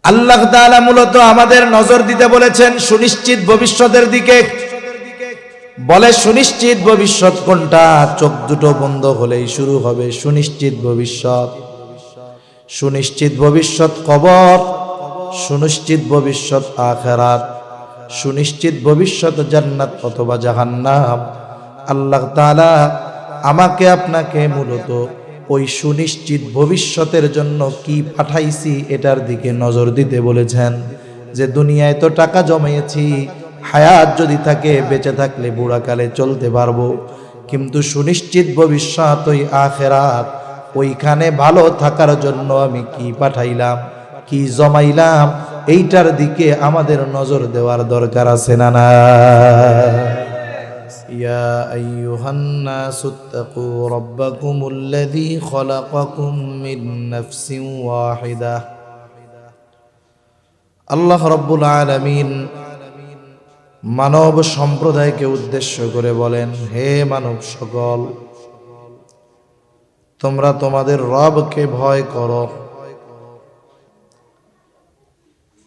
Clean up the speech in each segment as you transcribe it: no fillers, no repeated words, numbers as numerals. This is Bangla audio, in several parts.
আল্লাহ তাআলা মূলত আমাদের নজর দিতে বলেছেন সুনিশ্চিত ভবিষ্যতের দিকে। বলে সুনিশ্চিত ভবিষ্যৎ কোনটা? চোখ দুটো বন্ধ হলেই শুরু হবে সুনিশ্চিত ভবিষ্যৎ। সুনিশ্চিত ভবিষ্যৎ কবর, সুনিশ্চিত ভবিষ্যৎ আখিরাত, সুনিশ্চিত ভবিষ্যৎ জান্নাত অথবা জাহান্নাম। আল্লাহ তাআলা আমাকে আপনাকে মূলত ওই সুনিশ্চিত ভবিষ্যতের জন্য কি পাঠাইছি এটার দিকে নজর দিতে বলেছেন। যে দুনিয়ায় তো টাকা জমিয়েছি, হায়াত যদি থাকে, বেঁচে থাকলে বুড়াকালে চলতে পারবো, কিন্তু সুনিশ্চিত ভবিষ্যৎ ওই আখিরাত, ওইখানে ভালো থাকার জন্য আমি কি পাঠাইলাম, কি জমাইলাম, এইটার দিকে আমাদের নজর দেওয়ার দরকার আছে না না? ইয়া আইয়ুহান নাসুত্তাকু রাব্বাকুমুল্লাযী খালাকাকুম মিন নাফসিন ওয়াহিদাহ। আল্লাহ রাব্বুল আলামিন মানব সম্প্রদায়কে উদ্দেশ্য করে বলেন, হে মানব সকল, তোমরা তোমাদের রবকে ভয় করো।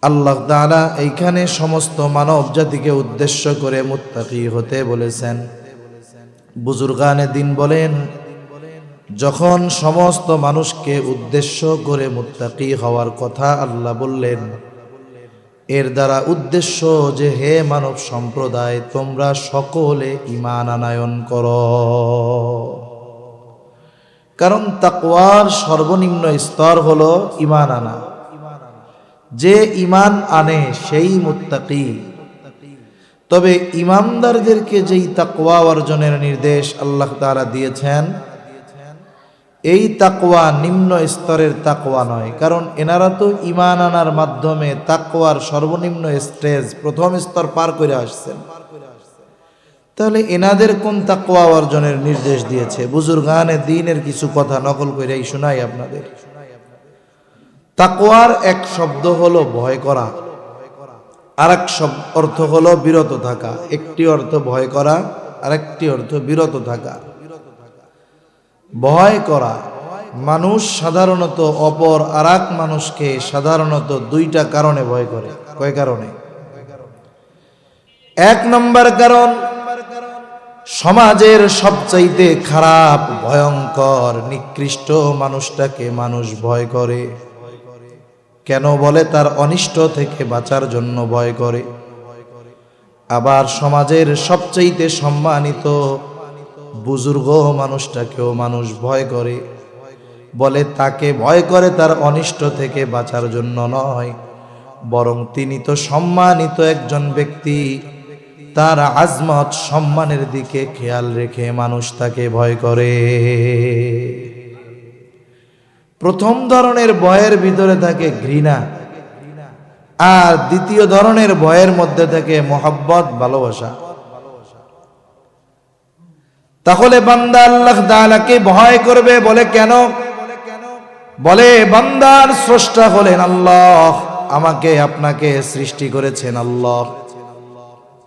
আল্লাহ তাআলা এইখানে সমস্ত মানব জাতিকে উদ্দেশ্য করে মুত্তাকি হতে বলেছেন। বুজুর্গানে দিন বলেন, যখন সমস্ত মানুষকে উদ্দেশ্য করে মুত্তাকি হওয়ার কথা আল্লাহ বললেন, এর দ্বারা উদ্দেশ্য যে হে মানব সম্প্রদায়, তোমরা সকলে ঈমান আনয়ন করো। কারণ তাকওয়ার সর্বনিম্ন স্তর হলো ঈমান আনা। যে ঈমান আনে সেই মুত্তাকি। তবে ঈমানদারদেরকে যেই তাকওয়া অর্জনের নির্দেশ আল্লাহ তাআলা দিয়েছেন, এই তাকওয়া নিম্ন স্তরের তাকওয়া নয়। কারণ এনারা তো ঈমান আনার মাধ্যমে তাকওয়ার সর্বনিম্ন স্টেজ, প্রথম স্তর পার করে আসছেন। তাহলে এনাদের কোন তাকওয়া অর্জনের নির্দেশ দিয়েছে? বুজুর্গানে দ্বীনের কিছু কথা নকল করেই শোনাই আপনাদের। তাকওয়ার এক শব্দ হলো ভয় করা, আর এক অর্থ হলো বিরত থাকা। একটি অর্থ ভয় করা, আরেকটি অর্থ বিরত থাকা। ভয় করা, মানুষ সাধারণত অপর আর এক মানুষকে সাধারণত দুইটা কারণে ভয় করে। কয় কারণে? এক নম্বর কারণ, সমাজের সবচাইতে খারাপ, ভয়ঙ্কর, নিকৃষ্ট মানুষটাকে মানুষ ভয় করে। কেন? বলে তার অনিষ্ট থেকে বাঁচার জন্য ভয় করে। আবার সমাজের সবচাইতে সম্মানিত বুজুর্গ মানুষটাকেও মানুষ ভয় করে। বলে তাকে ভয় করে তার অনিষ্ট থেকে বাঁচার জন্য নয়, বরং তিনি তো সম্মানিত একজন ব্যক্তি, তার আজমত সম্মানের দিকে খেয়াল রেখে মানুষ তাকে ভয় করে। প্রথম ধরনের ভয়ের ভিতরে থাকে ঘৃণা, আর দ্বিতীয় ধরনের ভয়ের মধ্যে থাকে মহব্বত, ভালোবাসা। তাহলে বান্দা আল্লাহ তাআলাকে ভয় করবে। বলে কেন? বলে বান্দার স্রষ্টা হলেন আল্লাহ, আমাকে আপনাকে সৃষ্টি করেছেন আল্লাহ।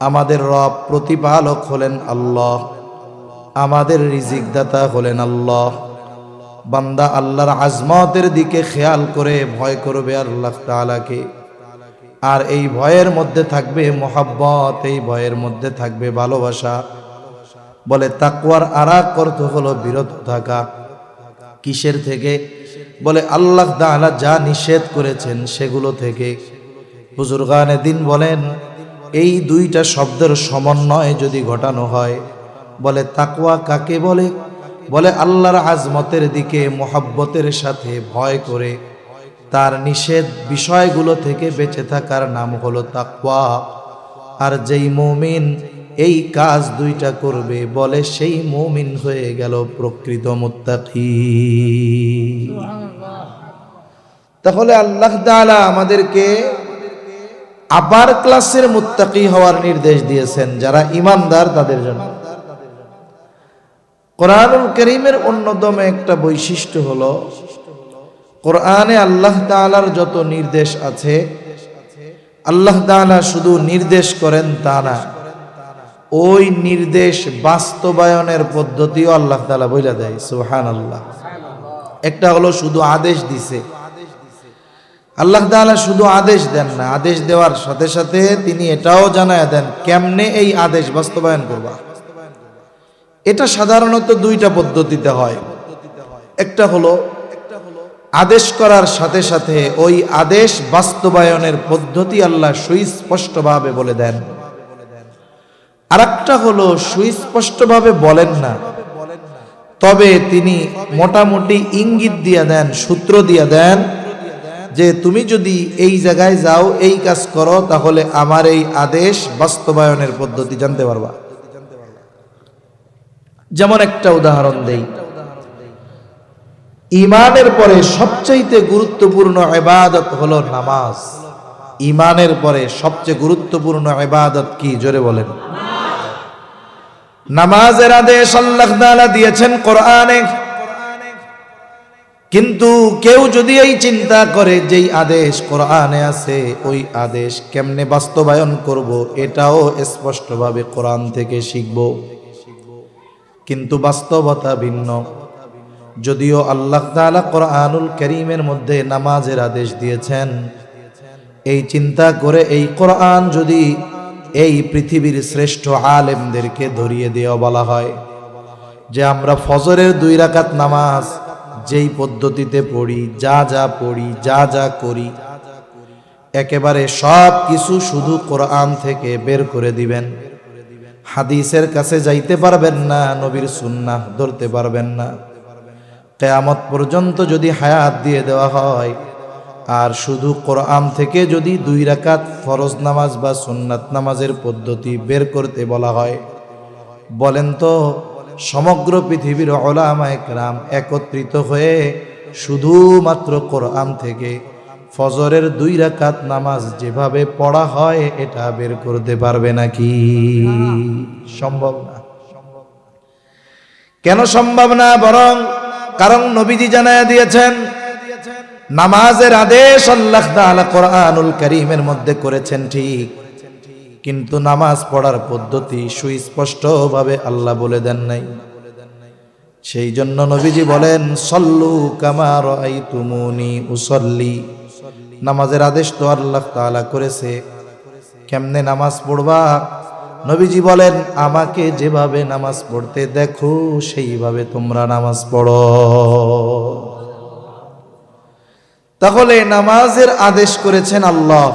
আমাদের রব প্রতিপালক হলেন আল্লাহ, আমাদের রিজিক দাতা হলেন আল্লাহ। বান্দা আল্লাহর আজমতের দিকে খেয়াল করে ভয় করবে আল্লাহ তাআলাকে। আর এই ভয়ের মধ্যে থাকবে মহব্বত, এই ভয়ের মধ্যে থাকবে ভালোবাসা। বলে তাকওয়ার আরেক অর্থ হলো বিরত থাকা। কিসের থেকে? বলে আল্লাহ তাআলা যা নিষেধ করেছেন সেগুলো থেকে। বুজুর্গানে দিন বলেন, এই দুইটা শব্দের সমন্বয় যদি ঘটানো হয়, বলে তাকওয়া কাকে বলে? বলে আল্লাহর আজমতের দিকে মহব্বতের সাথে ভয় করে তার নিষেধ বিষয়গুলো থেকে বেঁচে থাকার নাম হলো তাকওয়া। আর যেই মুমিন এই কাজ দুইটা করবে, বলে সেই মুমিন হয়ে গেল প্রকৃত মুত্তাকি। তাহলে আল্লাহ তাআলা আমাদেরকে আপার ক্লাসের মুত্তাকি হওয়ার নির্দেশ দিয়েছেন, যারা ঈমানদার তাদের জন্য। কোরআনুল কারীমের অন্যতম একটা বৈশিষ্ট্য হলো, কোরআনে আল্লাহ তাআলার যত নির্দেশ আছে, আল্লাহ তাআলা শুধু নির্দেশ করেন তা না, ওই নির্দেশ বাস্তবায়নের পদ্ধতিও আল্লাহ তাআলা বলে দেয়। সুবহানাল্লাহ। একটা হলো শুধু আদেশ দিছে, আল্লাহ তাআলা শুধু আদেশ দেন না, আদেশ দেওয়ার সাথে সাথে তিনি এটাও জানায় দেন কেমনে এই আদেশ বাস্তবায়ন করবা। এটা সাধারণত দুইটা পদ্ধতিতে হয়। একটা হলো আদেশ করার সাথে সাথে ওই আদেশ বাস্তবায়নের পদ্ধতি আল্লাহ সুস্পষ্টভাবে বলে দেন। আরেকটা হলো সুস্পষ্টভাবে বলেন না, তবে তিনি মোটামুটি ইঙ্গিত দিয়ে দেন, সূত্র দিয়ে দেন যে তুমি যদি এই জায়গায় যাও, এই কাজ করো, তাহলে আমার এই আদেশ বাস্তবায়নের পদ্ধতি জানতে পারবা। যেমন একটা উদাহরণ দেই, ঈমানের পরে সবচেয়ে গুরুত্বপূর্ণ ইবাদত হলো নামাজ। ঈমানের পরে সবচেয়ে গুরুত্বপূর্ণ ইবাদত কি? জোরে বলেন। নামাজের আদেশ আল্লাহ তাআলা দিয়েছেন কোরআনে, কিন্তু কেউ যদি এই চিন্তা করে যেই আদেশ কোরআনে আছে ওই আদেশ কেমনে বাস্তবায়ন করব, এটাও স্পষ্টভাবে কোরআন থেকে শিখব, কিন্তু বাস্তবতা ভিন্ন। যদিও আল্লাহ তাআলা কোরআনুল কারীমের মধ্যে নামাজের আদেশ দিয়েছেন, এই চিন্তা করে এই কোরআন যদি এই পৃথিবীর শ্রেষ্ঠ আলেমদেরকে ধরিয়ে দেওয়া বলা হয় যে আমরা ফজরের 2 রাকাত নামাজ যেই পদ্ধতিতে পড়ি, যা যা পড়ি, যা যা করি, একেবারে সব কিছু শুধু কোরআন থেকে বের করে দিবেন, হাদিসের কাছে যাইতে পারবেন না, নবীর সুন্নাহ ধরতে পারবেন না, কিয়ামত পর্যন্ত যদি হায়াত দিয়ে দেওয়া হয় আর শুধু কোরআন থেকে যদি 2 রাকাত ফরজ নামাজ বা সুন্নাত নামাজের পদ্ধতি বের করতে বলা হয়, বলেন তো সমগ্র পৃথিবীর উলামায়ে কেরাম একত্রিত হয়ে শুধুমাত্র কোরআন থেকে ফজরের 2 রাকাত নামাজ যেভাবে পড়া হয় এটা বের করতে পারবে নাকি? সম্ভব না। কেন সম্ভব না? বরং কারণ নবীজি জানায়া দিয়েছেন নামাজের আদেশ আল্লাহ তাআলা কোরআনুল কারীমের মধ্যে করেছেন ঠিক, কিন্তু নামাজ পড়ার পদ্ধতি সুস্পষ্টভাবে আল্লাহ বলে দেন নাই। সেই জন্য নবীজি বলেন সল্লু কামা রাআইতুমুনি উসাল্লি। নামাজের আদেশ তো আল্লাহ তাআলা করেছে, কেমনে নামাজ পড়বা? নবীজি বলেন আমাকে যেভাবে নামাজ পড়তে দেখো সেইভাবে তোমরা নামাজ পড়ো। তাহলে নামাজের আদেশ করেছেন আল্লাহ,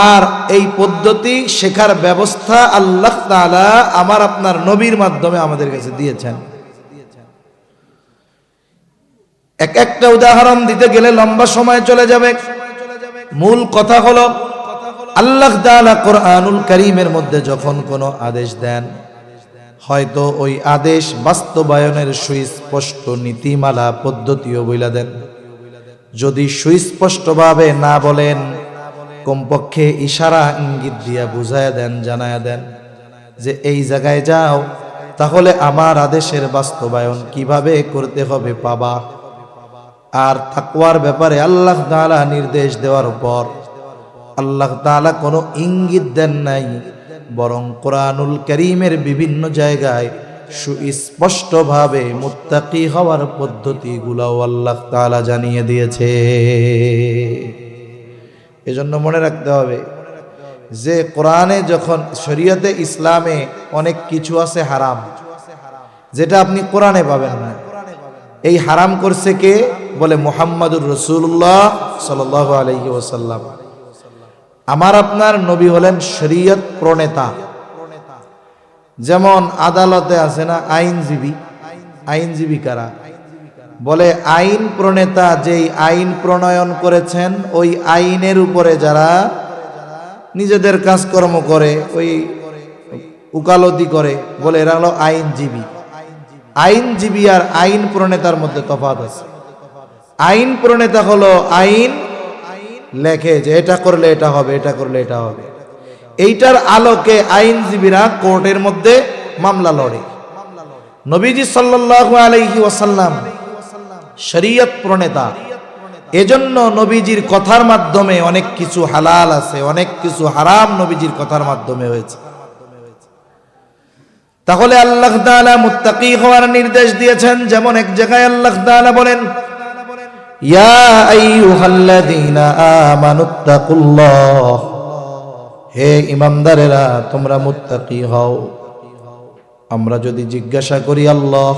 আর এই পদ্ধতি শেখার ব্যবস্থা আল্লাহ তাআলা আমার আপনার নবীর মাধ্যমে আমাদের কাছে দিয়েছেন। এক একটা উদাহরণ দিতে গেলে লম্বা সময় চলে যাবে। মূল কথা হলো আল্লাহ তাআলা কোরআনুল কারীমের মধ্যে যখন কোনো আদেশ দেন, হয়তো ওই আদেশ বাস্তবায়নের সুস্পষ্ট নীতিমালা পদ্ধতিও বইলা দেন। যদি সুস্পষ্টভাবে না বলেন, কমপক্ষে ইশারা ইঙ্গিত দিয়া বুঝায়া দেন, জানায়া দেন যে এই জায়গায় যাও, তাহলে আমার আদেশের বাস্তবায়ন কিভাবে করতে হবে পাবা। আর তাকওয়ার ব্যাপারে আল্লাহ তাআলা নির্দেশ দেওয়ার পর আল্লাহ তাআলা কোনো ইঙ্গিত দেন নাই, বরং কোরআনুল কারীমের বিভিন্ন জায়গায় সুস্পষ্টভাবে মুত্তাকি হওয়ার পদ্ধতিগুলোও আল্লাহ তাআলা জানিয়ে দিয়েছে। এজন্য মনে রাখতে হবে যে কোরআনে যখন শরীয়তে ইসলামে অনেক কিছু আছে হারাম, যেটা আপনি কোরআনে পাবেন না। এই হারাম করছে কে? বলে মুহাম্মাদুর রাসূলুল্লাহ সাল্লাল্লাহু আলাইহি ওয়াসাল্লাম। আমার আপনার নবী হলেন শরীয়ত প্রণেতা। যেমন আদালতে আছে না আইনজীবী, আইনজীবী কারা? বলে আইন প্রণেতা যেই আইন প্রণয়ন করেছেন, ওই আইনের উপরে যারা নিজেদের কাজকর্ম করে, ওই উকালতি করে, বলে এরা হলো আইনজীবী। আইনজীবী আর আইন প্রণেতার মধ্যে তফাৎ আছে। আইন প্রণেতা হলো আইন লেখে যে এটা করলে এটা হবে, এটা করলে এটা হবে, এইটার আলোকে আইনজীবীরা কোর্টের মধ্যে মামলা লড়ে। নবীজি সাল্লাল্লাহু আলাইহি ওয়াসাল্লাম শরীয়ত প্রণেতা, এজন্য নবীজির কথার মাধ্যমে অনেক কিছু হালাল আছে, অনেক কিছু হারাম নবীজির কথার মাধ্যমে হয়েছে। তাহলে আল্লাহ তাআলা মুত্তাকি হওয়ার নির্দেশ দিয়েছেন। যেমন এক জায়গায় আল্লাহ তাআলা বলেন ইয়া আইয়ুহাল্লাযীনা আমানুত্তাকুল্লাহ, হে ঈমানদারেরা তোমরা মুত্তাকি হও। আমরা যদি জিজ্ঞাসা করি আল্লাহ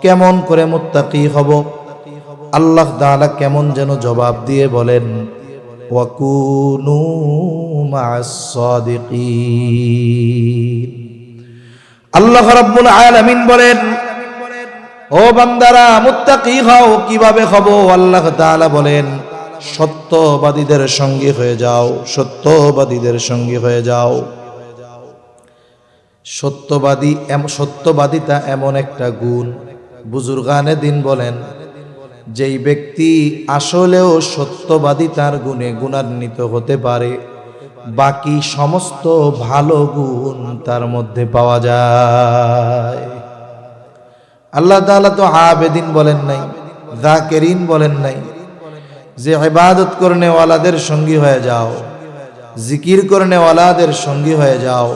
কেমন করে মুত্তাকি হব, আল্লাহ তাআলা কেমন যেন জবাব দিয়ে বলেন ওয়াকুনু মা'আস সাদিকিন। আল্লাহ রাব্বুল আলামিন বলেন, ও বান্দারা মুত্তাকি হও। কিভাবে হব? আল্লাহ তাআলা বলেন, সত্যবাদীদের সঙ্গী হয়ে যাও, সত্যবাদীদের সঙ্গী হয়ে যাও। সত্যবাদিতা এমন একটা গুণ, বুজুর্গানে দিন বলেন, যেই ব্যক্তি আসলেও সত্যবাদিতার গুণে গুণান্বিত হতে পারে, বাকি সমস্ত ভালো গুণ তার মধ্যে পাওয়া যায়। আল্লাহ তাআলা তো আবেদিন বলেন নাই, যাকিরিন বলেন নাই যে ইবাদত করনে ওয়ালাদের সঙ্গী হয়ে যাও, জিকির করনে ওয়ালাদের সঙ্গী হয়ে যাও।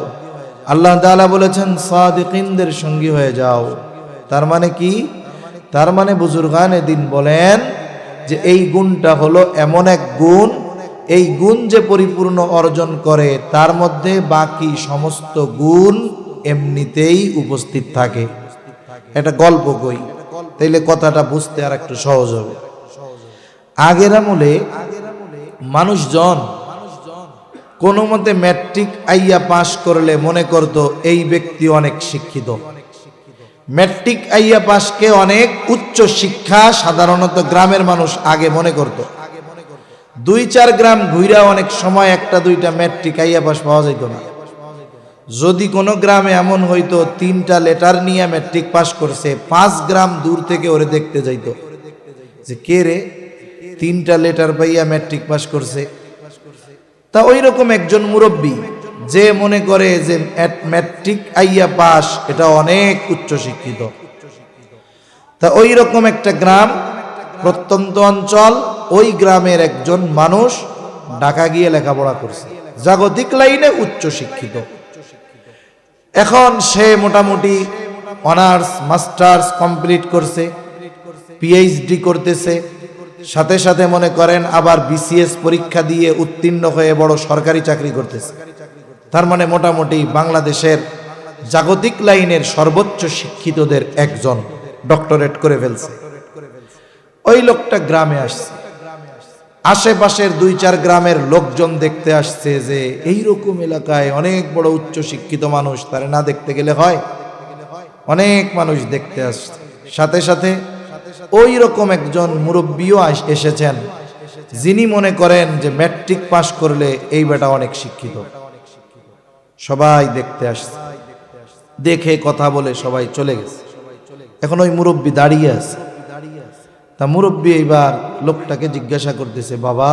আল্লাহ তাআলা বলেছেন সাদিকিনদের সঙ্গী হয়ে যাও। তার মানে কি? তার মানে বুজুর্গানে দিন বলেন যে এই গুণটা হলো এমন এক গুণ, এই গুণ যে পরিপূর্ণ অর্জন করে তার মধ্যে বাকি সমস্ত গুণ এমনিতেই উপস্থিত থাকে। একটা গল্প কই, তাইলে কথাটা বুঝতে আর একটু সহজ হবে। আগের আমলে মানুষজন কোনো মতে ম্যাট্রিক আইয়া পাশ করলে মনে করত এই ব্যক্তি অনেক শিক্ষিত। ম্যাট্রিক আইয়া পাশকে অনেক উচ্চ শিক্ষা সাধারণত গ্রামের মানুষ আগে মনে করত। 2-4 গ্রাম ঘুরা অনেক সময় একটা দুইটা ম্যাট্রিক আইয়া পাশ পাওয়া যেত না। যদি কোনো গ্রামে এমন হইতো 3টা লেটার নিয়ে ম্যাট্রিক পাশ করছে, 5 গ্রাম দূর থেকে ওরে দেখতে যাইত যে কে রে 3টা লেটার পাইয়া ম্যাট্রিক পাশ করছে। তা ওই রকম একজন মুরব্বী যে মনে করে যে ম্যাট্রিক আইয়া পাস এটা অনেক উচ্চ শিক্ষিত, তা ওই রকম একটা গ্রাম, প্রত্যন্ত অঞ্চল, ওই গ্রামের একজন মানুষ ঢাকা গিয়ে লেখাপড়া করছে, জাগতিক লাইনে উচ্চ শিক্ষিত। এখন সে মোটামুটি অনার্স মাস্টার্স কমপ্লিট করছে, পিএইচডি করতেছে, সাথে সাথে মনে করেন আবার বিসিএস পরীক্ষা দিয়ে উত্তীর্ণ হয়ে বড় সরকারি চাকরি করতেছে। তার মানে মোটামুটি বাংলাদেশের জাগতিক লাইনের সর্বোচ্চ শিক্ষিতদের একজন, ডক্টরেট করে ফেলছে। ওই লোকটা গ্রামে আসছে, আশেপাশের 2-4 গ্রামের লোকজন দেখতে আসছে যে এই রকম এলাকায় অনেক বড় উচ্চ শিক্ষিত মানুষ, তারে না দেখতে গেলে হয়? অনেক মানুষ দেখতে আসছে। সাথে সাথে ওই রকম একজন মুরব্বীও এসেছেন, যিনি মনে করেন যে ম্যাট্রিক পাস করলে এই বেটা অনেক শিক্ষিত। সবাই দেখতে আসছে, দেখে কথা বলে সবাই চলে গেছে। এখন ওই মুরব্বী দাঁড়িয়ে আছে। তা মুরব্বী এইবার লোকটাকে জিজ্ঞাসা করতেছে, বাবা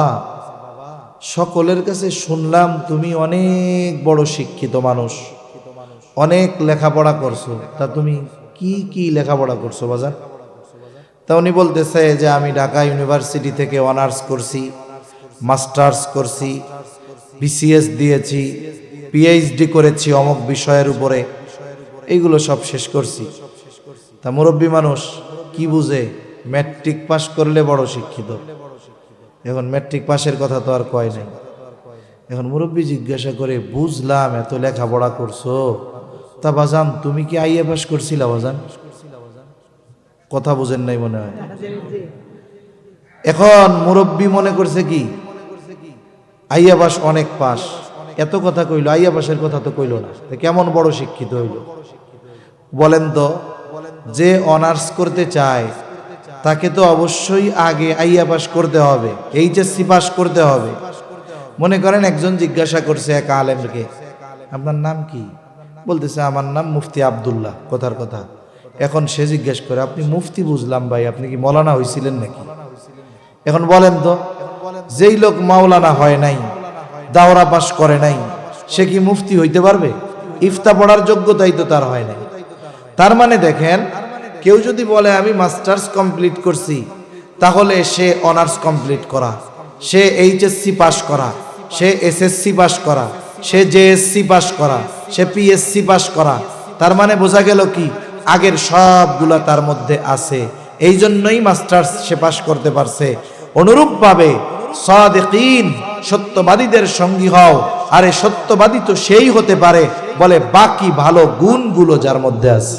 সকলের কাছে শুনলাম তুমি অনেক বড় শিক্ষিত মানুষ, অনেক লেখাপড়া করছো, তা তুমি কি কি লেখাপড়া করছো বাজার? তা উনি বলতেছে যে আমি ঢাকা ইউনিভার্সিটি থেকে অনার্স করছি, মাস্টার্স করছি, বিসিএস দিয়েছি, পিএইচডি করেছি অমুক বিষয়ের উপরে, এইগুলো সব শেষ করছি। তা মুরব্বী মানুষ কি বুঝে? ম্যাট্রিক পাস করলে বড় শিক্ষিত। এখন ম্যাট্রিক পাসের কথা তো আর কয় নাই। এখন মুরব্বী জিজ্ঞাসা করে, বুঝলাম এত লেখাপড়া করছো, তা বাজান তুমি কি আইএ পাস করছিলা বাজান? কথা বুঝেন নাই মনে হয়। এখন মুরব্বী মনে করছে কি আইয়া পাস অনেক পাস, এত কথা কইলো, আইয়া পাসের কথা তো কইলো না, কেমন বড় শিক্ষিত হইল? বলেন তো, যে অনার্স করতে চায় তাকে তো অবশ্যই আগে আইয়া পাস করতে হবে, এইচএসসি পাস করতে হবে। মনে করেন একজন জিজ্ঞাসা করছে এক আলেমকে, আপনার নাম কি? বলতেছে আমার নাম মুফতি আব্দুল্লাহ, কথার কথা। এখন সে জিজ্ঞেস করে, আপনি মুফতি বুঝলাম ভাই, আপনি কি মৌলানা হয়েছিলেন নাকি? এখন বলেন তো, যেই লোক মাওলানা হয় নাই, দাওরা পাস করে নাই, সে কি মুফতি হইতে পারবে? ইফতা পড়ার যোগ্যতাই তো তার হয় নাই। তার মানে দেখেন, কেউ যদি বলে আমি মাস্টার্স কমপ্লিট করছি, তাহলে সে অনার্স কমপ্লিট করা, সে এইচএসসি পাস করা, সে এসএসসি পাস করা, সে জেএসসি পাস করা, সে পিএসসি পাস করা। তার মানে বোঝা গেল কি আগের সবগুলা তার মধ্যে আছে, এই জন্যই মাস্টার্স সে পাশ করতে পারছে। অনুরূপভাবে সাদিকিন, সত্যবাদীদের সঙ্গী হও। আরে সত্যবাদী তো সেই হতে পারে বলে বাকি ভালো গুণগুলো যার মধ্যে আছে।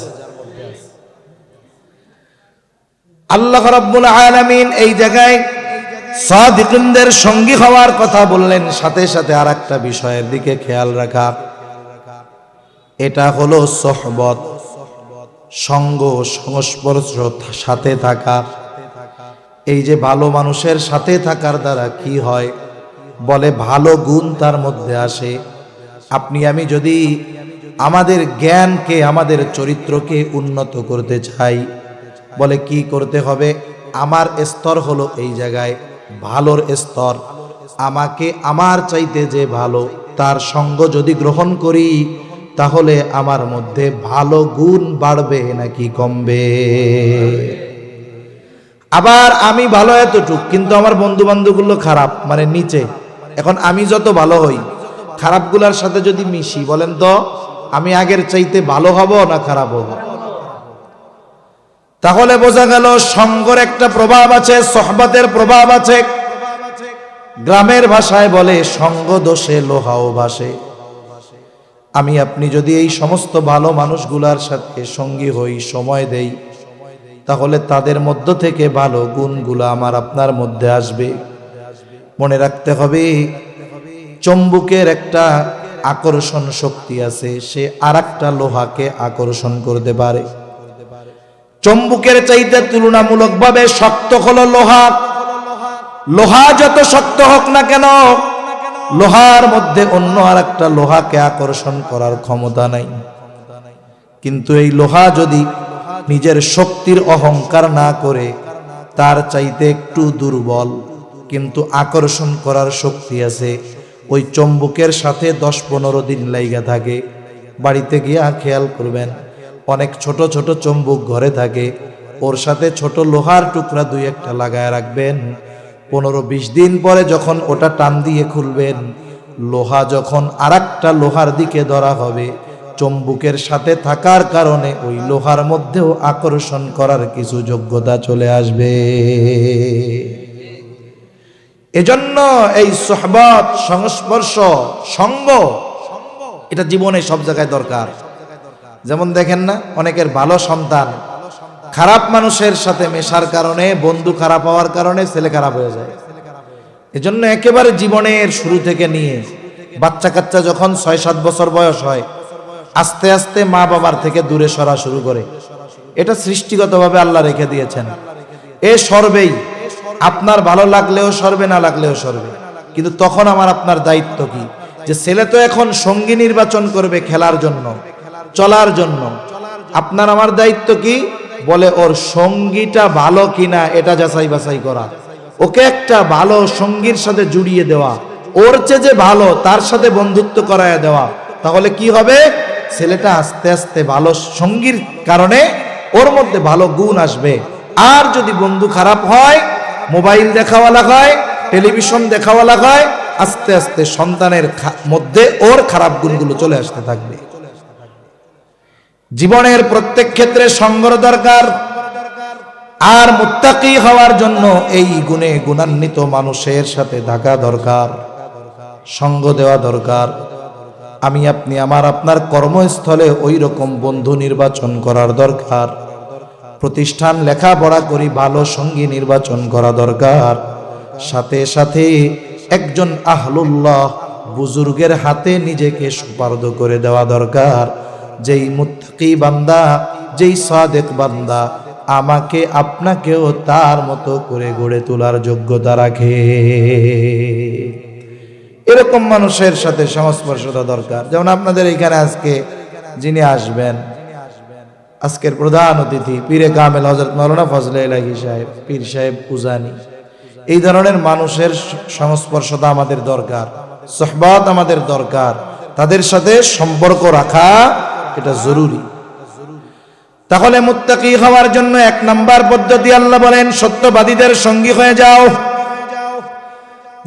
আল্লাহ রাব্বুল আলামিন এই জায়গায় সাদিকিনদের সঙ্গী হওয়ার কথা বললেন, সাথে সাথে আরেকটা বিষয়ের দিকে খেয়াল রাখা, এটা হলো সোহবত, সঙ্গ, সংস্পর্শ, সাথে থাকা। এই যে ভালো মানুষের সাথে থাকার দ্বারা কি হয়, বলে ভালো গুণ তার মধ্যে আসে। আপনি আমি যদি আমাদের জ্ঞানকে, আমাদের চরিত্রকে উন্নত করতে চাই, বলে কি করতে হবে, আমার স্তর হলো এই জায়গায় ভালোর স্তর। আমাকে আমার চাইতে যে ভালো তার সঙ্গ যদি গ্রহণ করি, তাহলে আমার মধ্যে ভালো গুণ বাড়বে নাকি কমবে? আবার আমি ভালো এতটুক, কিন্তু আমার বন্ধু বান্ধবগুলো খারাপ, মানে নিচে। এখন আমি যত ভালো হই, খারাপগুলার সাথে যদি মিশি, বলেন তো আমি আগের চাইতে ভালো হব না খারাপ হব? তাহলে বোঝা গেল সঙ্গের একটা প্রভাব আছে, সোহবতের প্রভাব আছে। গ্রামের ভাষায় বলে সঙ্গ দোষে লোহাও ভাসে। আমি আপনি যদি এই সমস্ত ভালো মানুষগুলার সাথে সঙ্গী হই, সময় দেই, তাহলে তাদের মধ্য থেকে ভালো গুণগুলো আমার আপনার মধ্যে আসবে। মনে রাখতে হবে, চুম্বকের একটা আকর্ষণ শক্তি আছে, সে আরেকটা লোহাকে আকর্ষণ করতে পারে। চুম্বকের চাইতে তুলনামূলকভাবে শক্ত হলো লোহা। লোহা যত শক্ত হোক না কেন, লোহার মধ্যে অন্য আরেকটা লোহাকে আকর্ষণ করার ক্ষমতা নাই। কিন্তু এই লোহা যদি নিজের শক্তির অহংকার না করে, তার চাইতে একটু দুর্বল কিন্তু আকর্ষণ করার শক্তি আছে, ওই চুম্বকের সাথে 10-15 দিন লাইগা থাকে। বাড়িতে গিয়া খেয়াল করবেন, অনেক ছোট ছোট চুম্বক ঘরে থাকে, ওর সাথে ছোট লোহার টুকরা 2-1টা লাগায় রাখবেন। 15-20 দিন পরে যখন ওটা টান দিয়ে খুলবেন, লোহা যখন আরেকটা লোহার দিকে ধরা হবে, চুম্বকের সাথে থাকার কারণে ওই লোহার মধ্যেও আকর্ষণ করার কিছু যোগ্যতা চলে আসবে। এজন্য এই সোহবত, সংস্পর্শ, সঙ্গ, এটা জীবনে সব জায়গায় দরকার। যেমন দেখেন না, অনেকের ভালো সন্তান খারাপ মানুষের সাথে মেশার কারণে, বন্ধু খারাপ হওয়ার কারণে ছেলে খারাপ হয়ে যায়। এজন্য একেবারে জীবনের শুরু থেকে নিয়ে বাচ্চা কাচ্চা যখন 6-7 বছর বয়স হয়, আস্তে আস্তে মা বাবার থেকে দূরে সরা শুরু করে। এটা সৃষ্টিগতভাবে আল্লাহ রেখে দিয়েছেন। এ সরবেই, আপনার ভালো লাগলেও সরবে, না লাগলেও সরবে। কিন্তু তখন আমার আপনার দায়িত্ব কি, যে ছেলে তো এখন সঙ্গী নির্বাচন করবে খেলার জন্য, চলার জন্য। আপনার আমার দায়িত্ব কি, বলে ওর সঙ্গীটা ভালো কিনা এটা যাচাই বাছাই করা, ওকে একটা ভালো সঙ্গীর সাথে জুড়িয়ে দেওয়া, ওর চেয়ে যে ভালো তার সাথে বন্ধুত্ব করায় দেওয়া। তাহলে কি হবে, ছেলেটা আস্তে আস্তে ভালো সঙ্গীর কারণে ওর মধ্যে ভালো গুণ আসবে। আর যদি বন্ধু খারাপ হয়, মোবাইল দেখাওয়ালা হয়, টেলিভিশন দেখাওয়ালা হয়, আস্তে আস্তে সন্তানের মধ্যে ওর খারাপ গুণগুলো চলে আসতে থাকবে। জীবনের প্রত্যেক ক্ষেত্রে সঙ্গর দরকার। আর মুত্তাকি হওয়ার জন্য এই গুণে গুণান্বিত মানুষের সাথে থাকা দরকার, সঙ্গ দেওয়া দরকার। আমি আপনি আমার আপনার কর্মস্থলে ওই রকম বন্ধু নির্বাচন করার দরকার। প্রতিষ্ঠান লেখাপড়া করি, ভালো সঙ্গী নির্বাচন করা দরকার। সাথে সাথে একজন আহলুল্লাহ বুজুর্গের হাতে নিজেকে সুপার্দ করে দেওয়া দরকার, যেই মুত্তাকি বান্দা, যেই সাদেক বান্দা আমাকে আপনাকেও তার মতো করে গড়ে তোলার যোগ্যতা রাখে। এরকম মানুষের সাথে সংস্পর্শতা দরকার। যেমন আপনাদের এখানে আজকে যিনি আসবেন, আজকের প্রধান অতিথি পীরে কামেল হযরত মাওলানা ফজলে ইলাহি সাহেব, পীর সাহেব উজানি, এই ধরনের মানুষের সংস্পর্শতা আমাদের দরকার, সোহবত আমাদের দরকার। তাদের সাথে সম্পর্ক রাখা এটা জরুরি। তাহলে মুত্তাকি হওয়ার জন্য 1 নাম্বার পদ্ধতি আল্লাহ বলেন সত্যবাদীদের সঙ্গী হয়ে যাও।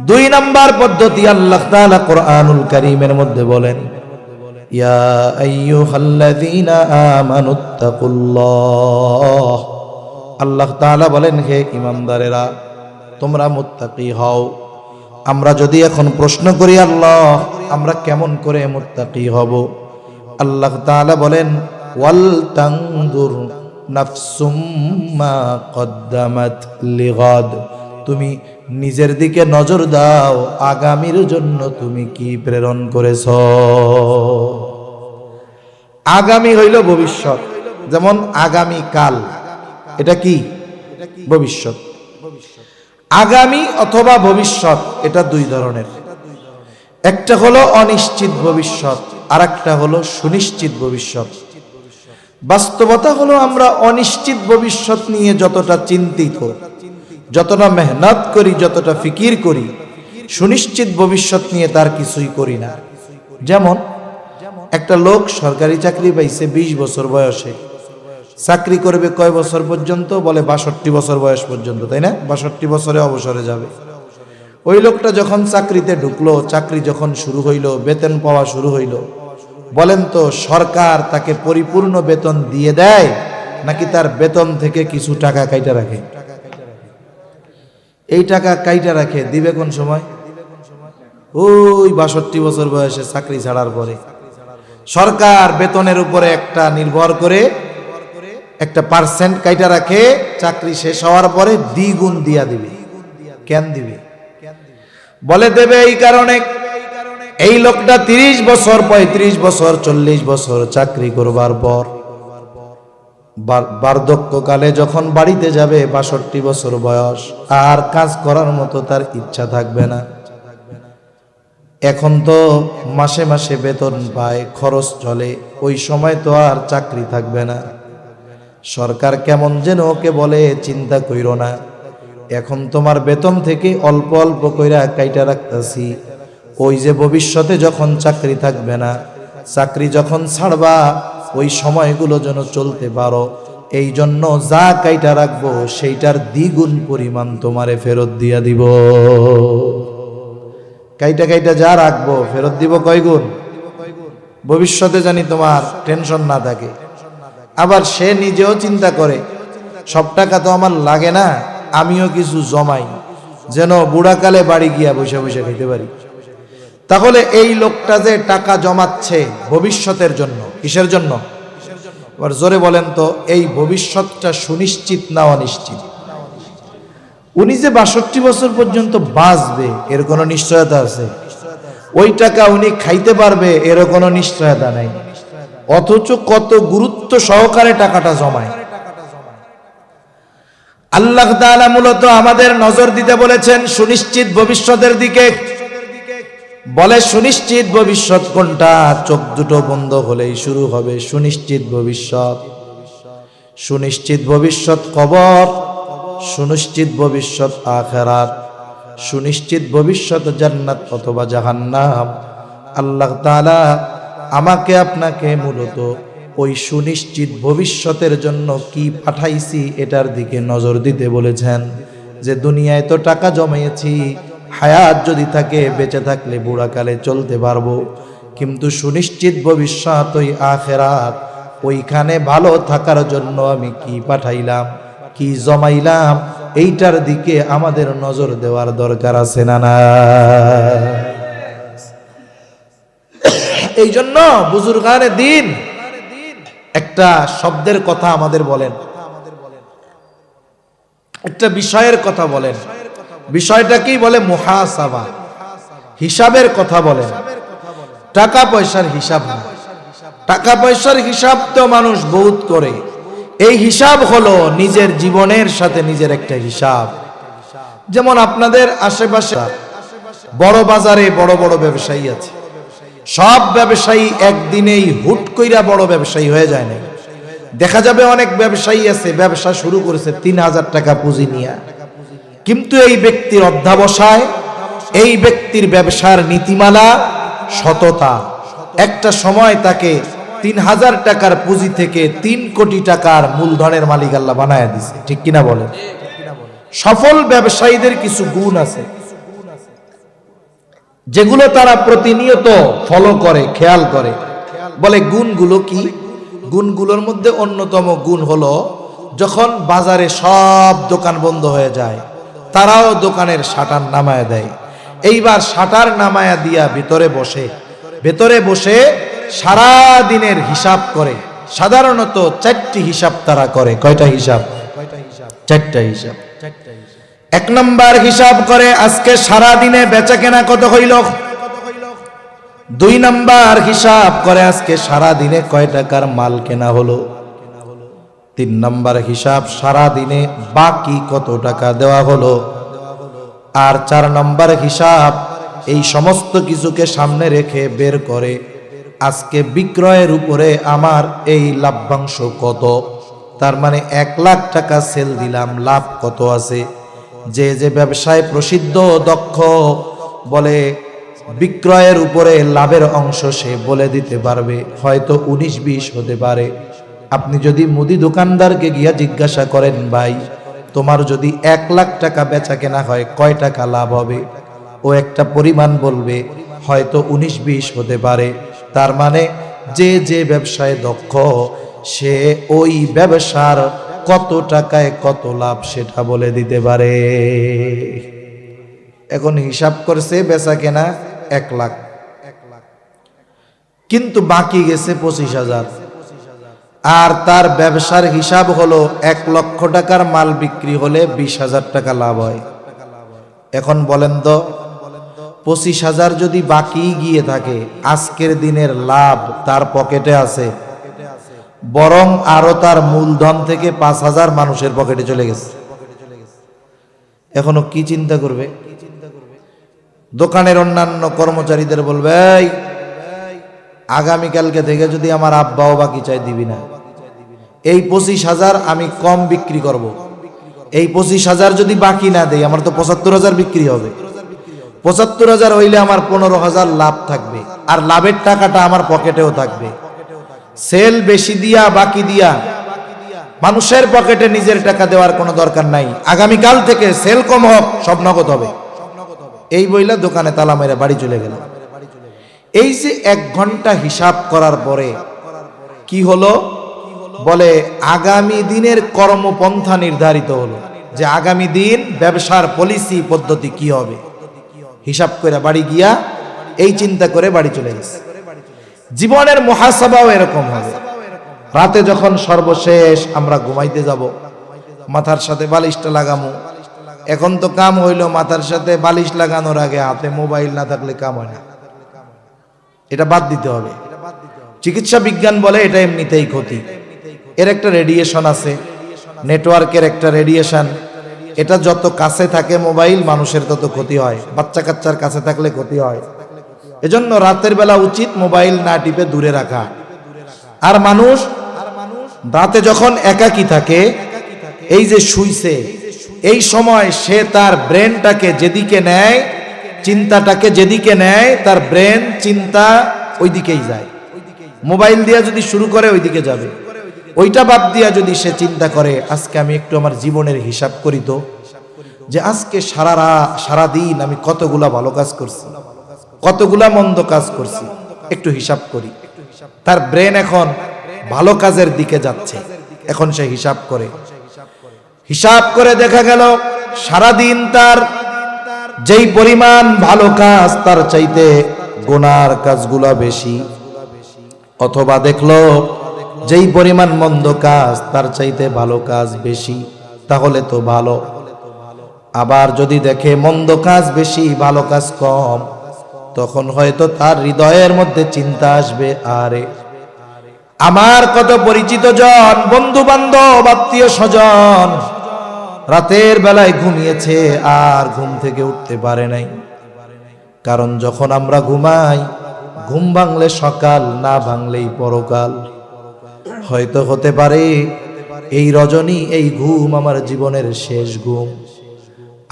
2 নাম্বার পদ্ধতি আল্লাহ তাআলা কোরআনুল কারীমের মধ্যে বলেন, ইয়া আইয়ুহাল্লাযীনা আমানুত্তাকুল্লাহ, আল্লাহ তাআলা বলেন, হে ঈমানদারেরা, তোমরা মুত্তাকি হও। আমরা যদি এখন প্রশ্ন করি, আল্লাহ আমরা কেমন করে মুত্তাকি হব? আল্লাহ তাআলা বলেন, ওয়াল তানজুর নাফসুম মা কদ্দামাত লিগাদ। তুমি নিজের দিকে নজর দাও, আগামীর জন্য তুমি কি প্রেরণ করেছ। আগামী হইল ভবিষ্যৎ, যেমন আগামী কাল, এটা কি ভবিষ্যৎ। আগামী অথবা ভবিষ্যৎ এটা দুই ধরনের, একটা হলো অনিশ্চিত ভবিষ্যৎ, আর একটা হলো সুনিশ্চিত ভবিষ্যৎ। বাস্তবতা হলো আমরা অনিশ্চিত ভবিষ্যৎ নিয়ে যতটা চিন্তিত, যতটা মেহনত করি, যতটা ফিকির করি, সুনিশ্চিত ভবিষ্যৎ নিয়ে তার কিছুই করি না। যেমন একটা লোক সরকারি চাকরি পাইছে 20 বছর বয়সে, চাকরি করবে কয় বছর পর্যন্ত? বলে 62 বছর বয়স পর্যন্ত, তাই না? 62 বছরে অবসরে যাবে। ওই লোকটা যখন চাকরিতে ঢুকলো, চাকরি যখন শুরু হইল, বেতন পাওয়া শুরু হইল, বলেন তো সরকার তাকে পরিপূর্ণ বেতন দিয়ে দেয় নাকি তার বেতন থেকে কিছু টাকা কাইটা রাখে? এই টাকা কাইটা রাখে দিবে কোন সময়? ওই 62 বছর বয়সে চাকরি ছাড়ার পরে। সরকার বেতনের উপরে একটা নির্ভর করে একটা পার্সেন্ট কাইটা রাখে, চাকরি শেষ হওয়ার পরে দ্বিগুণ দিয়া দিবে। কেন দিবে? বলে দেবে এই কারণে, এই লোকটা 30 বছর, 35 বছর, 40 বছর চাকরি করবার পর বার্ধক্যকালে যখন বাড়িতে যাবে, 62 বছর বয়স, আর কাজ করার মতো তার ইচ্ছা থাকবে না। এখন তো মাসে মাসে বেতন পায়, খরচ চলে, ওই সময় তো আর চাকরি থাকবে না। সরকার কেমন যেন ওকে বলে, চিন্তা কইরো না, এখন তোমার বেতন থেকে অল্প অল্প কইরা কাইটা রাখতাছি, ওই যে ভবিষ্যতে যখন চাকরি থাকবে না, চাকরি যখন ছাড়বা, ওই সময়গুলো যেন চলতে পারো, এই জন্য যা কাইটা রাখবো সেইটার দ্বিগুণ পরিমাণ তোমারে ফেরত দিয়া দিব। কাইটা কাইটা যা রাখবো ফেরত দিব কয় গুণ? ভবিষ্যতে জানি তোমার টেনশন না থাকে। আবার সে নিজেও চিন্তা করে, সব টাকা তো আমার লাগে না, আমিও কিছু জমাই, যেন বুড়াকালে বাড়ি গিয়া বসে বসে খেতে পারি। তাহলে এই লোকটা যে টাকা জমাচ্ছে ভবিষ্যতের জন্য, কিসের জন্য? এবার জোরে বলেন তো, এই ভবিষ্যৎটা সুনিশ্চিত না অনিশ্চিত? উনি যে 62 বছর পর্যন্ত বাঁচবে এর কোনো নিশ্চয়তা আছে? ওই টাকা উনি খাইতে পারবে এর কোনো নিশ্চয়তা নাই, অথচ কত গুরুত্ব সহকারে টাকাটা জমায়। আল্লাহ তাআলা মূলত আমাদের নজর দিতে বলেছেন সুনিশ্চিত ভবিষ্যতের দিকে। বলে সুনিশ্চিত ভবিষ্যৎ কোনটা? চোখ দুটো বন্ধ হলেই শুরু হবে সুনিশ্চিত ভবিষ্যৎ। সুনিশ্চিত ভবিষ্যৎ কবর, সুনিশ্চিত ভবিষ্যৎ আখিরাত, সুনিশ্চিত ভবিষ্যৎ জান্নাত অথবা জাহান্নাম। আল্লাহ তাআলা আমাকে আপনাকে মূলত ওই সুনিশ্চিত ভবিষ্যতের জন্য কি পাঠাইছি এটার দিকে নজর দিতে বলেছেন। যে দুনিয়ায় তো টাকা জমিয়েছি, হায়াত যদি থাকে, বেঁচে থাকলে বুড়াকালে চলতে পারবো, কিন্তু সুনিশ্চিত ভবিষ্যৎ ওই আখিরাত, ওইখানে ভালো থাকার জন্য আমি কি পাঠাইলাম, কি জমাইলাম, এইটার দিকে আমাদের নজর দেওয়ার দরকার আছে না? না, এই জন্য বুজুর্গানে দিন একটা শব্দের কথা আমাদের বলেন, একটা বিষয়ের কথা বলেন। বিষয়টা কি? বলে মুহাসাবা, হিসাবের কথা বলেন। টাকা পয়সার হিসাব না। টাকা পয়সার হিসাব তো মানুষ বহুত করে, এই হিসাব হলো নিজের জীবনের সাথে নিজের একটা হিসাব। যেমন আপনাদের আশেপাশে বড় বাজারে বড় বড় ব্যবসায়ী আছে, সব ব্যবসায়ী একদিনেই হুট কইরা বড় ব্যবসায়ী হয়ে যায় না। দেখা যাবে অনেক ব্যবসায়ী আছে ব্যবসা শুরু করেছে 3000 টাকা পুঁজি নিয়ে, কিন্তু এই ব্যক্তির অধ্যবসায়, এই ব্যক্তির ব্যবসার নীতিমালা, সততা, একটা সময় তাকে 3000 টাকার পুঁজি থেকে 3 কোটি টাকার মূলধনের মালিক আল্লাহ বানায় দিছে। ঠিক কিনা বলেন? সফল ব্যবসায়ীদের কিছু গুণ আছে যেগুলো তারা প্রতিনিয়ত ফলো করে, খেয়াল করে। বলে গুণগুলো কি? গুণগুলোর মধ্যে অন্যতম গুণ হলো যখন বাজারে সব দোকান বন্ধ হয়ে যায়, তারাও দোকানের শাটার নামায় দেয়। এইবার শাটার নামায়া দিয়া ভেতরে বসে সারা দিনের হিসাব করে। সাধারণত 4টি হিসাব তারা করে। কয়টা হিসাব? 4টা হিসাব। 1 নাম্বার হিসাব করে আজকে সারা দিনে বেচা কেনা কত হইল। 2 নাম্বার হিসাব করে আজকে সারা দিনে কয় টাকার মাল কেনা হলো। 3 নাম্বার হিসাব সারা দিনে বাকি কত টাকা দেওয়া হলো। আর 4 নাম্বার হিসাব এই সমস্ত কিছুকে সামনে রেখে বের করে আজকে বিক্রয়ের উপরে আমার এই লাভ্যাংশ কত। তার মানে 1 লাখ টাকা সেল দিলাম, লাভ কত আছে। যে ব্যবসায় প্রসিদ্ধ দক্ষ বলে বিক্রয়ের উপরে লাভের অংশ সে বলে দিতে পারবে। হয়তো 19-20 হতে পারে। আপনি যদি মুদি দোকানদারকে গিয়া জিজ্ঞাসা করেন, ভাই তোমার যদি 1 লাখ টাকা বেচা কেনা হয় কয় টাকা লাভ হবে, ও একটা পরিমাণ বলবে, হয়তো 19-20 হতে পারে। তার মানে যে ব্যবসায় দক্ষ সে ওই ব্যবসার কত টাকায় কত লাভ সেটা বলে দিতে পারে। এখন হিসাব করছে বেচা কেনা 1 লাখ, কিন্তু বাকি গেছে 25,000। আর তার ব্যবসার হিসাব হলো 1 লক্ষ টাকার মাল বিক্রি হলে 20,000 টাকা লাভ হয়। এখন বলেন তো 25,000 যদি বাকি গিয়ে থাকে, আজকের দিনের লাভ তার পকেটে আছে, বরং আরো তার মূলধন থেকে 5,000 মানুষের পকেটে চলে গেছে। এখনো কি চিন্তা করবে? দোকানের অন্যান্য কর্মচারীদের বলবে, এই আগামীকালকে থেকে যদি আমার আব্বাও বাকি চাই দিবি না। এই 25,000 আমি কম বিক্রি করব। এই 25,000 যদি বাকি না দেই আমার তো 75,000 বিক্রি হবে। 75,000 হইলে আমার 15,000 লাভ থাকবে, আর লাভের টাকাটা আমার পকেটেও থাকবে। সেল বেশি দিয়া বাকি দিয়া মানুষের পকেটে নিজের টাকা দেওয়ার কোনো দরকার নাই। আগামীকাল থেকে সেল কম হোক, সব নগদ হবে। এই বইলা দোকানে তালা মেরে বাড়ি চলে গেল। এই যে 1 ঘন্টা হিসাব করার পরে কি হলো, বলে আগামী দিনের কর্মপন্থা নির্ধারিত হলো, যে আগামী দিন ব্যবসার পলিসি পদ্ধতি কি হবে। হিসাব করে বাড়ি গিয়া এই চিন্তা করে বাড়ি চলে গেছে। জীবনের মুহাসাবাও এরকম হবে। রাতে যখন সর্বশেষ আমরা ঘুমাইতে যাব, মাথার সাথে বালিশটা লাগামু। এখন তো কাম হইল মাথার সাথে বালিশ লাগানোর আগে হাতে মোবাইল না থাকলে কাম হয় না। এটা বাদ দিতে হবে। চিকিৎসা বিজ্ঞান বলে এটা এমনিতেই ক্ষতি। এর একটা রেডিয়েশন আছে, নেটওয়ার্কের একটা রেডিয়েশন। এটা যত কাছে থাকে মোবাইল মানুষের তত ক্ষতি হয়। বাচ্চা কাচ্চার কাছে থাকলে ক্ষতি হয়। এজন্য রাতের বেলা উচিত মোবাইল না টিপে দূরে রাখা। আর মানুষ রাতে যখন একাকী থাকে, এই যে শুইছে, এই সময় সে তার ব্রেনটাকে যেদিকে নেয়, চিন্তাটাকে যেদিকে নেয়, তার ব্রেন চিন্তা ওই দিকেই যায়। মোবাইল দিয়া যদি শুরু করে ওই দিকে যাবে। ওইটা বাদ দিয়া যদি সে চিন্তা করে আজকে আমি একটু আমার জীবনের হিসাব করি, তো যে আজকে সারা দিন আমি কতগুলা ভালো কাজ করছি, কতগুলা মন্দ কাজ করছি, একটু হিসাব করি। তার ব্রেন এখন ভালো কাজের দিকে যাচ্ছে। এখন সে হিসাব করে দেখা গেল সারাদিন তার যেই পরিমাণ ভালো কাজ তার চাইতে গুনার কাজগুলা বেশি, অথবা দেখলো যেই পরিমাণ মন্দ কাজ তার চাইতে ভালো কাজ বেশি, তাহলে তো ভালো। আবার যদি দেখে মন্দ কাজ বেশি ভালো কাজ কম, তখন হয়তো তার হৃদয়ের মধ্যে চিন্তা আসবে, আরে আমার কত পরিচিত জন, বন্ধু বান্ধব, আত্মীয় স্বজন রাতের বেলায় ঘুমিয়েছে আর ঘুম থেকে উঠতে পারে নাই। কারণ যখন আমরা ঘুমাই, ঘুম ভাঙলে সকাল, না ভাঙলেই পরকাল। হয়তো হতে পারে এই রজনী, এই ঘুম আমার জীবনের শেষ ঘুম।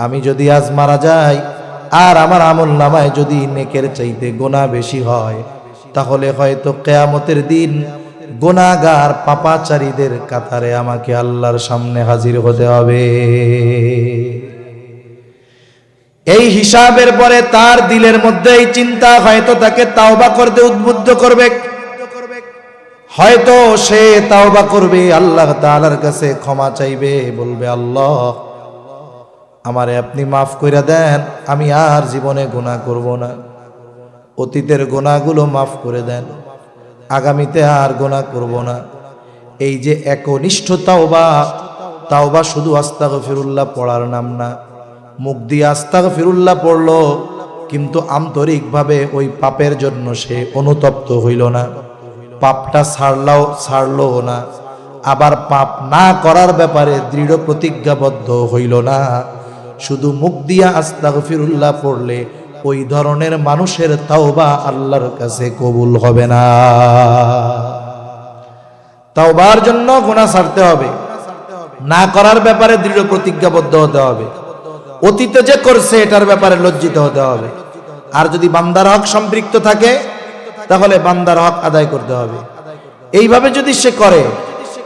আমি যদি আজ মারা যাই আর আমার আমল নামায় যদি নেকের চাইতে গুনাহ বেশি হয়, তাহলে হয়তো কিয়ামতের দিন গুনাহগার পাপাচারীদের কাতারে আমাকে আল্লাহর সামনে হাজির হতে হবে। এই হিসাবের পরে তার দিলের মধ্যে এই চিন্তা হয়তো তাকে তাওবা করতে উদ্বুদ্ধ করবে, হয়তো সে তাওবা করবে, আল্লাহ তাআলার কাছে ক্ষমা চাইবে, বলবে আল্লাহ আমারে আপনি মাফ কইরা দেন, আমি আর জীবনে গুনাহ করব না, অতীতের গুনাহগুলো মাফ করে দেন, আগামীতে আর গুনাহ করব না। এই যে একনিষ্ঠ তাওবা, তাওবা শুধু আস্তাগফিরুল্লাহ পড়ার নাম না। মুখ দিয়ে আস্তাগফিরুল্লাহ পড়লো কিন্তু আন্তরিকভাবে ওই পাপের জন্য সে অনুতপ্ত হইল না, পাপটা ছাড়লো না, আবার পাপ না করার ব্যাপারে দৃঢ় প্রতিজ্ঞাবদ্ধ হইল না। শুধু মুখ দিয়া আস্তাগফিরুল্লাহ পড়লে ওই ধরনের মানুষের তাওবা আল্লাহর কাছে কবুল হবে না। তাওবার জন্য গুনাহ ছাড়তে হবে, না করার ব্যাপারে দৃঢ় প্রতিজ্ঞাবদ্ধ হতে হবে, অতীতে যে করছে এটার ব্যাপারে লজ্জিত হতে হবে। আর যদি বান্দার হক সম্পৃক্ত থাকে তাহলে বান্দার হক আদায় করতে হবে। এইভাবে যদি সে করে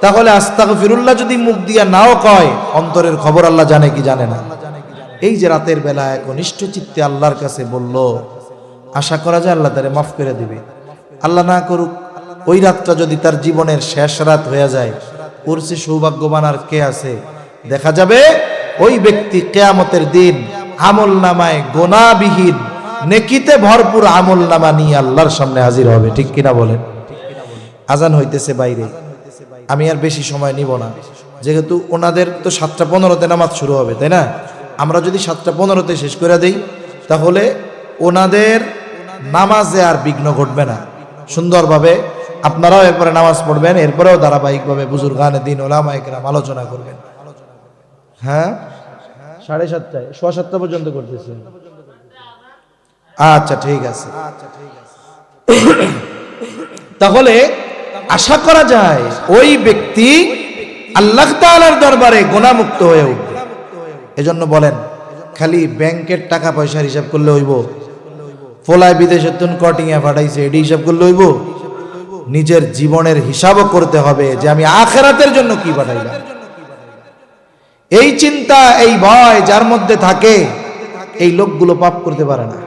তাহলে আস্তাগফিরুল্লাহ যদি মুখ দিয়া নাও কয়, অন্তরের খবর আল্লাহ জানে কি জানে না। এই যে রাতের বেলা একনিষ্ঠ চিত্তে আল্লাহর কাছে বলল, আশা করা যায় আল্লাহ তারে মাফ করে দিবে। আল্লাহ না করুক ওই রাতটা যদি তার জীবনের শেষ রাত হয়ে যায়, ওর চেয়ে সৌভাগ্যবান আর কে আছে? দেখা যাবে ওই ব্যক্তি কিয়ামতের দিন আমল নামায় গোনাবিহীন নেকিতে ভরপুর আমল নামা নিয়ে আল্লাহর সামনে হাজির হবে। ঠিক কিনা বলেন? আজান হইতেছে বাইরে, আমি আর বেশি সময় নিব না, যেহেতু ওনাদের তো 7:15-তে নামাজ শুরু হবে, তাই না? আমরা যদি 7:15-তে শেষ করে দেই তাহলে ওনাদের নামাজে আর বিঘ্ন ঘটবে না। সুন্দরভাবে আপনারাও এরপরে নামাজ পড়বেন, এরপরেও ধারাবাহিকভাবে বুজুর্গানে দিন ওলামায়ে কেরাম আলোচনা করবেন। হ্যাঁ, 7:30টায় 7:15 পর্যন্ত করতেছে। আচ্ছা ঠিক আছে। তাহলে আশা করা যায় ওই ব্যক্তি আল্লাহ তাআলার দরবারে গুনাহমুক্ত হয়ে উঠবে। এজন্য বলেন, খালি ব্যাংকের টাকা পয়সার হিসাব করলে হইব? ফলায় বিদেশে তুন কটিংয়ে পাঠাইছে এটি হিসাব করলে হইব? নিজের জীবনের হিসাবও করতে হবে যে আমি আখিরাতের জন্য কি পাঠাইলাম। এই চিন্তা, এই ভয় যার মধ্যে থাকে, এই লোকগুলো পাপ করতে পারে না,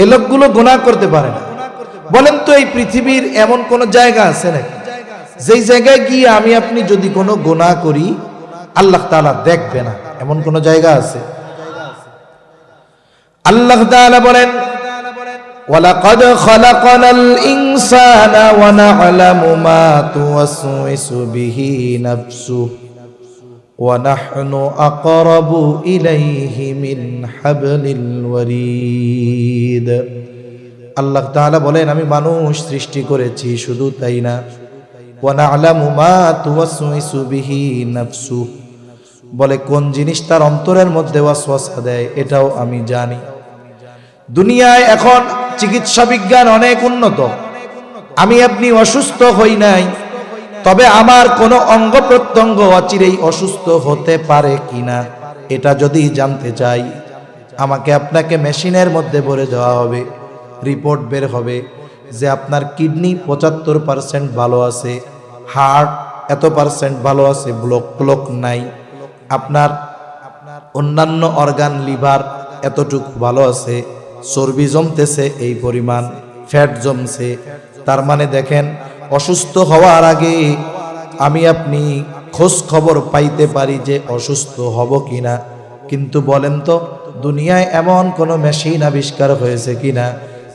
এই লোকগুলো গুনাহ করতে পারে না। বলেন তো এই পৃথিবীর এমন কোন জায়গা আছে নাকি যেই জায়গায় গিয়ে আমি আপনি যদি কোনো গুনাহ করি আল্লাহ তাআলা দেখবে না? এমন কোন জায়গা আছে? আল্লাহ তাআলা বলেন, ওয়ালাকাদ খালাকানাল ইনসানা ওয়া না'লামু মা তুওয়াসওয়িসু বিহি নাফসুহু ওয়া নাহনু আকরাবু ইলাইহি মিন হাবলিল ওয়ারিদ। আল্লাহ তাআলা বলেন, আমি মানুষ সৃষ্টি করেছি, শুধু তাই না, ওয়া না'লামু মা তুওয়াসওয়িসু বিহি নাফসুহু, বলে কোন জিনিস তার অন্তরের মধ্যে ওয়াসওয়াসা দেয় এটাও আমি জানি। দুনিয়ায় এখন চিকিৎসা বিজ্ঞান অনেক উন্নত, আমি আপনি অসুস্থ হই নাই, তবে আমার কোনো অঙ্গ প্রত্যঙ্গ অচিরেই অসুস্থ হতে পারে কিনা এটা যদি জানতে চাই, আমাকে আপনাকে মেশিনের মধ্যে ভরে দেওয়া হবে, রিপোর্ট বের হবে যে আপনার কিডনি 75% ভালো আছে, হার্ট এত % ভালো আছে, ব্লক নাই, আপনার অন্যান্য অর্গান লিভার এতটুকু ভালো আছে, চর্বি জমতেছে এই পরিমাণ, ফ্যাট জমছে। তার মানে দেখেন, অসুস্থ হওয়ার আগে আমি আপনি খোঁজ খবর পাইতে পারি যে অসুস্থ হব কিনা। কিন্তু বলেন তো, দুনিয়ায় এমন কোন মেশিন আবিষ্কার হয়েছে কিনা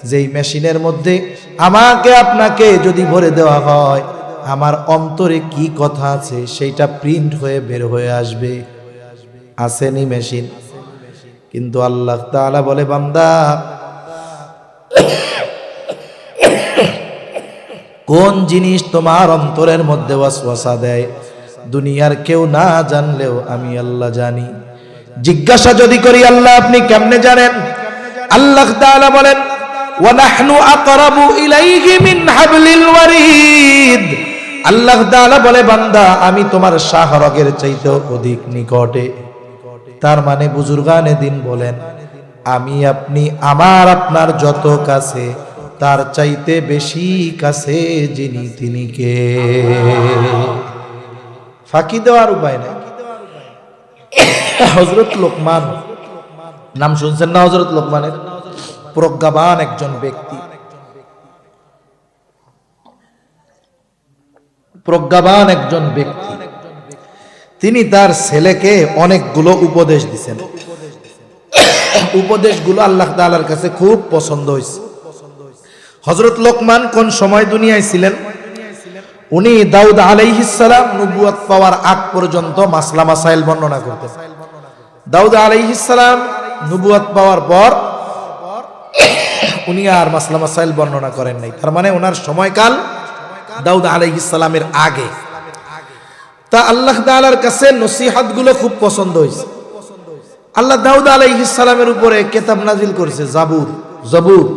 যেই মেশিনের মধ্যে আমাকে আপনাকে যদি ভরে দেওয়া হয়, আমার অন্তরে কি কথা আছে সেইটা প্রিন্ট হয়ে বের হয়ে আসবে? আসেনি মেশিন। কিন্তু আল্লাহ তাআলা বলে, বান্দা কোন জিনিস তোমার অন্তরের মধ্যে ওয়াসওয়াসা দেয় দুনিয়ার কেউ না জানলেও আমি আল্লাহ জানি। জিজ্ঞাসা যদি করি, আল্লাহ আপনি কেমনে জানেন? আল্লাহ তাআলা বলেন, ওয়া নাহনু আকরাবু ইলাইহি মিন হাবলিল ওয়ারিদ। আল্লাহ তাআলা বলে, বান্দা আমি তোমার শাহরগের চাইতেও অধিক নিকটে। তার মানে বুজুর্গানে দিন বলেন, আমি আপনি আমার আপনার যত কাছে, তার চাইতে বেশি কাছে যিনি তিনি কে? ফাঁকি দেওয়ার উপায় নাই। হযরত লোকমান নাম শুনছেন না? হযরত লোকমানের, প্রজ্ঞাবান একজন ব্যক্তি। প্রজ্ঞাবান একজন ব্যক্তি, তিনি তার ছেলেকে অনেকগুলো উপদেশ দিয়েছেন। উপদেশগুলো আল্লাহ তাআলার কাছে খুব পছন্দ হয়েছে। হযরত লোকমান কোন সময় দুনিয়ায় ছিলেন? উনি দাউদ আলাইহিস সালাম নবুয়ত পাওয়ার আগ পর্যন্ত মাসলা মাসাইল বর্ণনা করতেন। দাউদ আলাইহিস সালাম নবুয়ত পাওয়ার পর উনি আর মাসলা মাসাইল বর্ণনা করেন নাই। তার মানে ওনার সময়কাল দাউদ আলাইহিস সালামের আগে। তা আল্লাহ তাআলার কাছে নসিহতগুলো খুব পছন্দ হয়েছে। আল্লাহ দাউদ আলাইহিস সালামের উপরে কিতাব নাজিল করেছে, জবুর।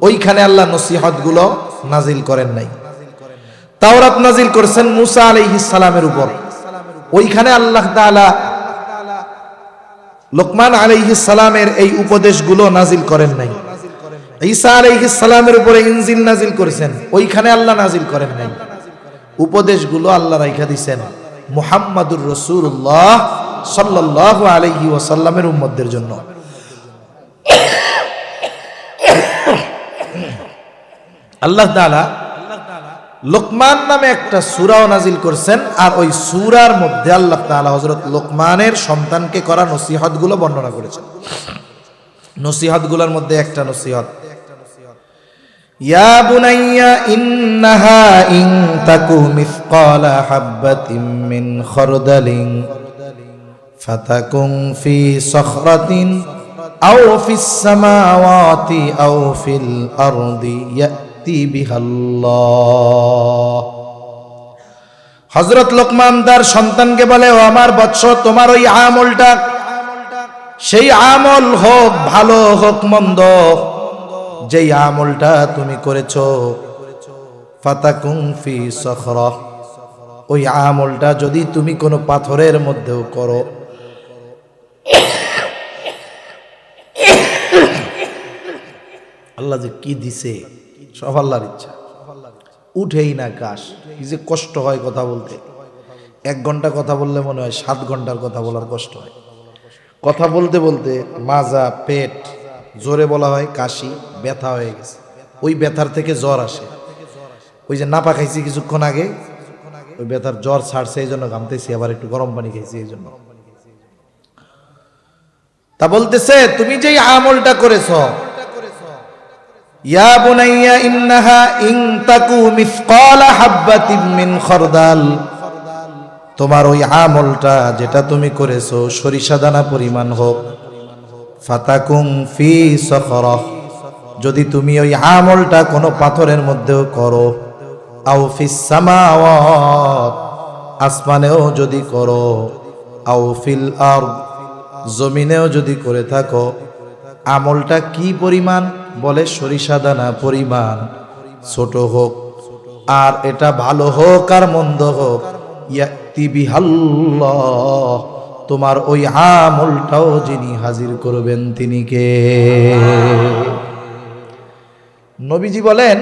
ওইখানে আল্লাহ নসিহতগুলো নাজিল করেন নাই। তাওরাত নাজিল করেছেন মুসা আলাইহিস সালামের উপর, ওইখানে আল্লাহ তাআলা লোকমান আলাইহিস সালামের এই উপদেশগুলো নাজিল করেন নাই। ঈসা আলাইহিস সালামের উপরে ইনজিল নাজিল করেছেন, ওইখানে আল্লাহ নাজিল করেন নাই। উপদেশগুলো আল্লাহ রাইখা দিয়েছেন মুহাম্মাদুর রাসূলুল্লাহ সাল্লাল্লাহু আলাইহি ওয়াসাল্লামের উম্মতদের জন্য। আল্লাহ তাআলা লোকমান নামে একটা সূরাও নাজিল করেছেন, আর ওই সূরার মধ্যে আল্লাহ তাআলা হযরত লোকমানের সন্তানকে করা নসিহতগুলো বর্ণনা করেছেন। নসিহতগুলোর মধ্যে একটা নসিহত, ইয়া বুনাইয়া ইন্নাহা ইন তাকু মিসকালা হাববাতিন মিন খারদালিন ফাতাকুন ফি সখরাতিন আও ফিস সামাওয়াতি আও ফিল আরদি ইয়াতি বিহাল্লাহ। হযরত লোকমান তার সন্তানকে বলে, ও আমার বৎস, তোমার ওই আমলটা, সেই আমল হোক ভালো হোক মন্দ, যেই আমলটা তুমি করেছো, ফাতাকুন ফি সখরা, ওই আমলটা যদি তুমি কোনো পাথরের মধ্যেও করো, আল্লাহ যে কি দিছে সব আল্লাহর ইচ্ছা, উঠেই না কাশ। কি যে কষ্ট হয় কথা বলতে, 1 ঘন্টা কথা বললে মনে হয় 7 ঘন্টার কথা বলার কষ্ট হয়। কথা বলতে বলতে মাজা, পেট, জোরে বলা হয় কাশি, ব্যথা হয়ে গেছে। ওই ব্যথার থেকে জ্বর আসে। ওই যে নাপা খাইছি কিছুক্ষণ আগে, ওই ব্যথার জ্বর ছাড়ছে, এই জন্য ঘামতেছি। আবার একটু গরম পানি খাইছি এই জন্য। তা বলতেছে, তুমি যেই আমলটা করেছো, ইয়া বুনাইয়া ইন্নাহা ইন তাকু মিসকালা হাববাতিন মিন খারদাল, তোমার ওই আমলটা যেটা তুমি করেছো সরিষা দানা পরিমাণ হোক, ফাতাকুন ফি সখরা, যদি তুমি ওই আমলটা কোনো পাথরের মধ্যেও করো, আও ফিস সামাওয়াত, আসমানেও যদি করো, আও ফিল আরদ, জমিনেও যদি করে থাকো, আমলটা কি পরিমাণ? বলে সরিষা দানা পরিমাণ, ছোট হোক আর এটা ভালো হোক আর মন্দ হোক, ইয়াতি বিহাল্লাহ, তোমার ওই আমলটাও যিনি হাজির করবেন তিনি কে? নবীজি বলেন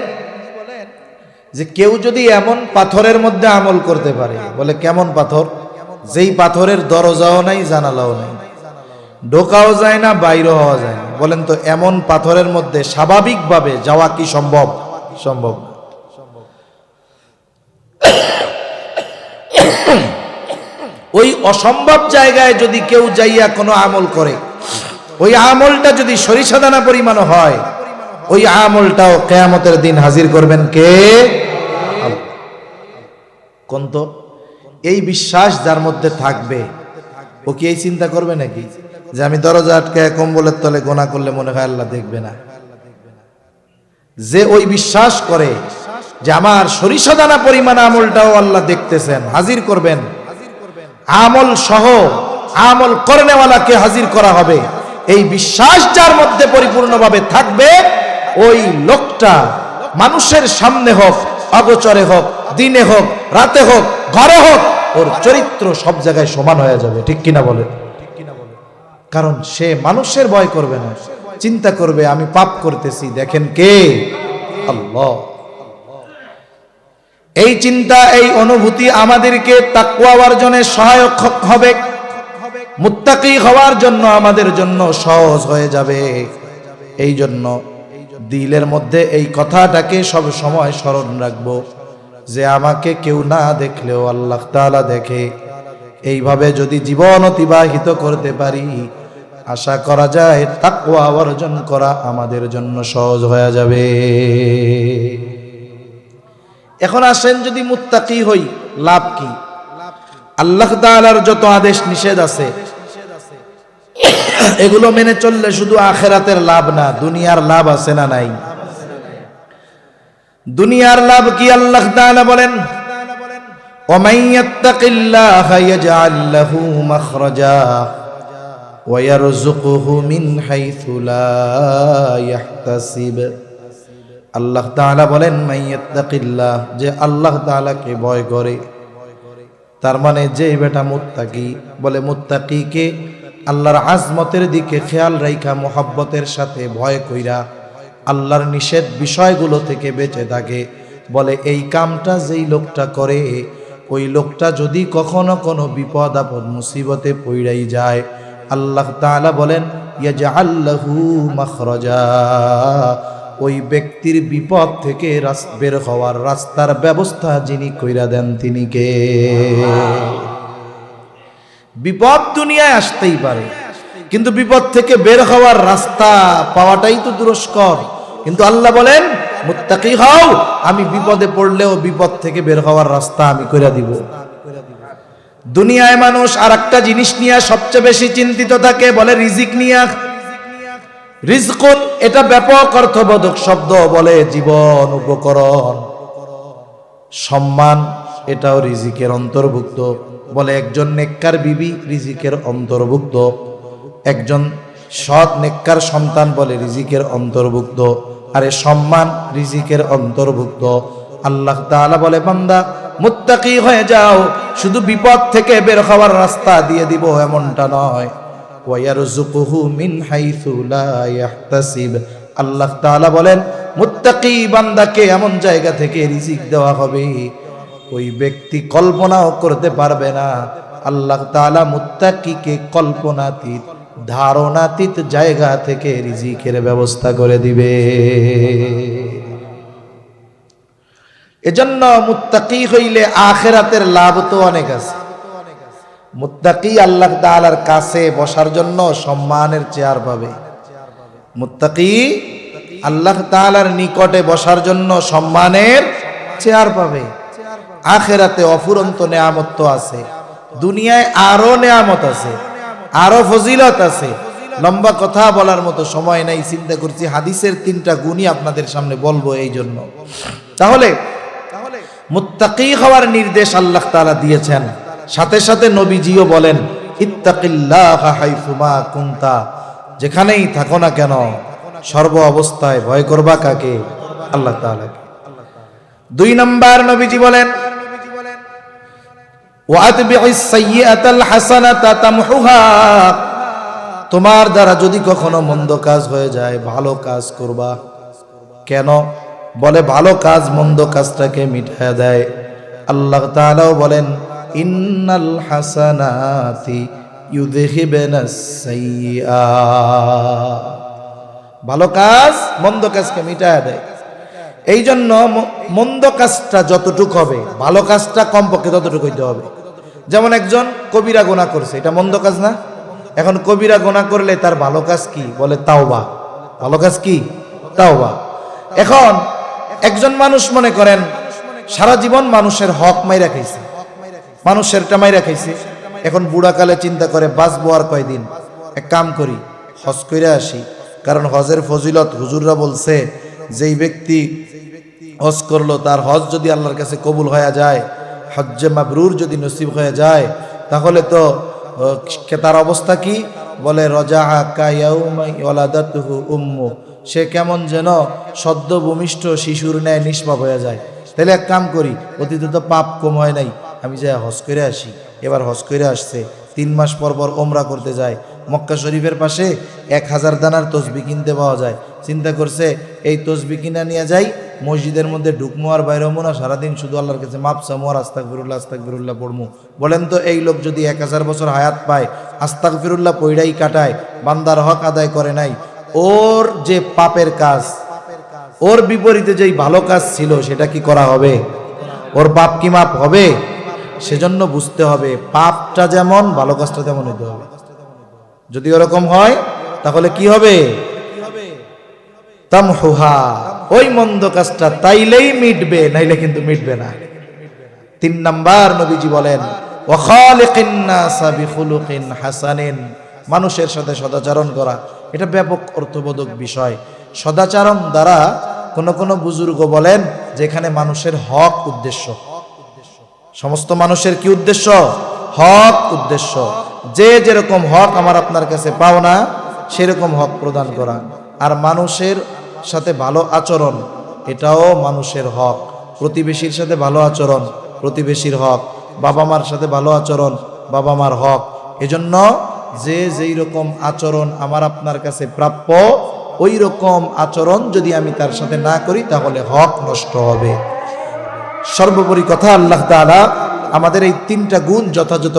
যে কেউ যদি এমন পাথরের মধ্যে আমল করতে পারে, বলে কেমন পাথর? যেই পাথরের দরজাও নাই, জানালাও নাই, ঢোকাও যায় না, বাইরে হওয়া যায় না। বলেন তো এমন পাথরের মধ্যে স্বাভাবিকভাবে যাওয়া কি সম্ভব? সম্ভব না। ওই অসম্ভব জায়গায় যদি কেউ যাইয়া কোনো আমল করে, ওই আমলটা যদি সরিষা দানা পরিমাণ হয়, ওই আমলটাও কিয়ামতের দিন হাজির করবেন কে? কোন তো এই বিশ্বাস যার মধ্যে থাকবে, ও কি এই চিন্তা করবে নাকি যে আমি দরজা আটকায় কম্বলের তলে গোনা করলে মনে হয় আল্লাহ দেখবে না? যে ওই বিশ্বাস করে যে আমার সরিষা দানা পরিমাণ আমলটাও আল্লাহ দেখতেছেন, হাজির করবেন, আমল সহ আমল করনেওয়ালাকে হাজির করা হবে, এই বিশ্বাস যার মধ্যে পরিপূর্ণভাবে থাকবে, ওই লোকটা মানুষের সামনে হোক, অগোচরে হোক, দিনে হোক, রাতে হোক, ঘরে হোক, ওর চরিত্র সব জায়গায় সমান হয়ে যাবে। ঠিক কিনা বলে? কারণ সে মানুষের ভয় করবে না, চিন্তা করবে আমি পাপ করতেছি, দেখেন কে? আল্লাহ। এই চিন্তা, এই অনুভূতি আমাদেরকে তাকওয়া অর্জনে সহায়ক হবে, মুত্তাকি হওয়ার জন্য আমাদের জন্য সহজ হয়ে যাবে। এই জন্য দিলের মধ্যে এই কথাটাকে সব সময় স্মরণ রাখবো, যে আমাকে কেউ না দেখলেও আল্লাহ তাআলা দেখে। এইভাবে যদি জীবন অতিবাহিত করতে পারি, আশা করা যায় তাকওয়া অর্জন করা আমাদের জন্য সহজ হয়ে যাবে। এখন আসেন, যদি মুত্তাকি হই লাভ কি? আল্লাহ তাআলার যত আদেশ নিষেধ আছে এগুলো মেনে চললে শুধু আখিরাতের লাভ না, দুনিয়ার লাভ আছে না নাই? দুনিয়ার লাভ কি? আল্লাহ তাআলা বলেন, ওয়ামান ইয়াত্তাকিল্লাহা ইয়াজআল লাহু মাখরাজা ওয়া ইয়ারযুকুহু মিন হাইথু লা ইয়াহতাসিব। আল্লাহ তাআলা বলেন, মান ইয়াত্তাকিল্লাহ, যে আল্লাহ তাআলাকে ভয় করে, তার মানে যে বেটা মুত্তাকি, বলে মুত্তাকিকে আল্লাহর আজমতের দিকে খেয়াল রাইখা মোহাব্বতের সাথে ভয় কইরা আল্লাহর নিষেধ বিষয়গুলো থেকে বেঁচে থাকে, বলে এই কামটা যেই লোকটা করে, ওই লোকটা যদি কখনো কোনো বিপদ আপদ মুসিবতে পইড়াই যায়, আল্লাহ তাআলা বলেন ইয়াজআল লাহু মাখরাজা, ওই ব্যক্তির বিপদ থেকে বের হওয়ার রাস্তার ব্যবস্থা যিনি কইরা দেন তিনি কে? বিপদ দুনিয়ায় আসতেই পারে, কিন্তু বিপদ থেকে বের হওয়ার রাস্তা পাওয়াটাই তো দুরস্কর। কিন্তু আল্লাহ বলেন মুত্তাকি হও, আমি বিপদে পড়লেও বিপদ থেকে বের হওয়ার রাস্তা আমি কইরা দিব। দুনিয়ায় মানুষ আর একটা জিনিস নিয়ে সবচেয়ে বেশি চিন্তিত থাকে, বলে রিজিক নিয়ে। রিজকুন এটা ব্যাপক অর্থবোধক শব্দ, বলে জীবন, উপকরণ, সম্মান, এটাও রিজিকের অন্তর্ভুক্ত। বলে একজন নেককার বিবি রিজিকের অন্তর্ভুক্ত, একজন সৎ নেককার সন্তান বলে রিজিকের অন্তর্ভুক্ত, আরে সম্মান রিজিকের অন্তর্ভুক্ত। আল্লাহ তাআলা বলে বান্দা মুত্তাকি হয়ে যাও, শুধু বিপদ থেকে বের হওয়ার রাস্তা দিয়ে দিব এমনটা নয়। ওয়া ইয়ারযুকুহু মিন হাইথু লা ইয়াহতাসিব, আল্লাহ তাআলা বলেন মুত্তাকি বান্দাকে এমন জায়গা থেকে রিজিক দেওয়া হবে ওই ব্যক্তি কল্পনাও করতে পারবে না। আল্লাহ তাআলা মুত্তাকিকে কল্পনাতীত, ধারণাতীত জায়গা থেকে রিজিকের ব্যবস্থা করে দিবে। এজন্য মুত্তাকি হইলে আখিরাতের লাভ তো অনেক আছে। মুত্তাকি আল্লাহ তাআলার কাছে বসার জন্য সম্মানের চেয়ার পাবে। মুত্তাকি আল্লাহ তাআলার নিকটে বসার জন্য সম্মানের চেয়ার পাবে। আখিরাতে অফুরন্ত নেয়ামত তো আছে, দুনিয়ায় আরো নেয়ামত আছে, আরো ফজিলত আছে। লম্বা কথা বলার মতো সময় নাই, চিন্তা করছি হাদিসের 3টা গুণই আপনাদের সামনে বলবো এই জন্য। তাহলে মুত্তাকি হওয়ার নির্দেশ আল্লাহ তাআলা দিয়েছেন, সাথে সাথে নবীজিও বলেন ইত্তাকিল্লাহা হাইসুমা কুনতা, যেখানেই থাকো না কেন সর্ব অবস্থায় ভয় করবা কাকে? আল্লাহ তাআলাকে। 2 নম্বর নবীজি বলেন ওয়াতবি'is সাইয়্যাতাল হাসানাতা তামহুহা, তোমার দ্বারা যদি কখনো মন্দ কাজ হয়ে যায় ভালো কাজ করবা। কেন? বলে ভালো কাজ মন্দ কাজটাকে মিটায় দেয়। আল্লাহ তাআলাও বলেন ইন্নাল হাসানাতি ইউযহিবুনাস সাইয়্যাত, ভালো কাজ মন্দ কাজকে মিটায় দেয়। এই জন্য মন্দ কাজটা যতটুকু হবে ভালো কাজটা কমপক্ষে ততটুকু হইতে হবে। যেমন একজন কবিরা গুনাহ করছে, এটা মন্দ কাজ না? এখন কবিরা গুনাহ করলে তার ভালো কাজ কি? বলে তাওবা। ভালো কাজ কি? তাওবা। এখন একজন মানুষ মনে করেন সারা জীবন মানুষের হক মাইরা খাইছে, মানুষেরটা মাইরা খাইছে, এখন বুড়াকালে চিন্তা করে বাঁচবো আর কয়দিন, এক কাম করি হজ কইরা আসি। কারণ হজের ফজিলত হুজুররা বলছে, যেই ব্যক্তি হজ করলো তার হজ যদি আল্লাহর কাছে কবুল হয়ে যায়, হজ্জে মাবরুর যদি নসিব হয়ে যায়, তাহলে তো তার অবস্থা কি? বলে রজাআ কায়াউমা ওয়ালাদাতুহু উম্মু, সে কেমন যেন সদ্য ভূমিষ্ঠ শিশুর ন্যায় নিষ্পাপ হয়ে যায়। তাহলে এক কাম করি, অতীতে তো পাপ কম হয় নাই, আমি যাই হজ করে আসি। এবার হজ করে আসছে, 3 মাস পর পর ওমরা করতে যায়। মক্কা শরীফের পাশে 1000 দানার তসবি কিনতে পাওয়া যায়। চিন্তা করছে এই তসবি কিনা নিয়ে যাই, মসজিদের মধ্যে ঢুকমু আর বাইরে হমু না, সারাদিন শুধু আল্লাহর কাছে মাপ চামু আর আস্তাগফিরুল্লাহ আস্তাগফিরুল্লাহ পড়মু। বলেন তো এই লোক যদি 1000 বছর হায়াত পায়, আস্তাগফিরুল্লাহ পইড়াই কাটায়, বান্দার হক আদায় করে নাই, ওর যে পাপের কাজ, ওর বিপরীতে যেই ভালো কাজ ছিল সেটা কি করা হবে? ওর পাপ কি মাপ হবে? সেজন্য বুঝতে হবে পাপটা যেমন ভালো কাজটা তেমন হইতে হবে। যদি ওরকম হয় তাহলে কি হবে? তামহুহা, ওই মন্দ কাজটা তাইলেই মিটবে, নাইলে কিন্তু মিটবে না। 3 নাম্বার নবীজি বলেন ওয়া খালিকিন নাসা বিখুলুকিন হাসানিন, মানুষের সাথে সদাচরণ করা। এটা ব্যাপক অর্থবোধক বিষয়। সদাচরণ দ্বারা কোন কোন বুজুর্গ বলেন যেখানে মানুষের হক উদ্দেশ্য। সমস্ত মানুষের কি উদ্দেশ্য? হক উদ্দেশ্য। যে যেরকম হক আমার আপনার কাছে পাও না সেরকম হক প্রদান করা। আর মানুষের সাথে ভালো আচরণ, এটাও মানুষের হক। প্রতিবেশীর সাথে ভালো আচরণ, প্রতিবেশীর হক। বাবা মার সাথে ভালো আচরণ, বাবা মার হক। এজন্য যে যেই রকম আচরণ আমার আপনার কাছে প্রাপ্য, ওই রকম আচরণ যদি আমি তার সাথে না করি তাহলে হক নষ্ট হবে। সর্বোপরি কথা, আল্লাহ তাআলা আমাদের এই 3টা গুণ যথাযথ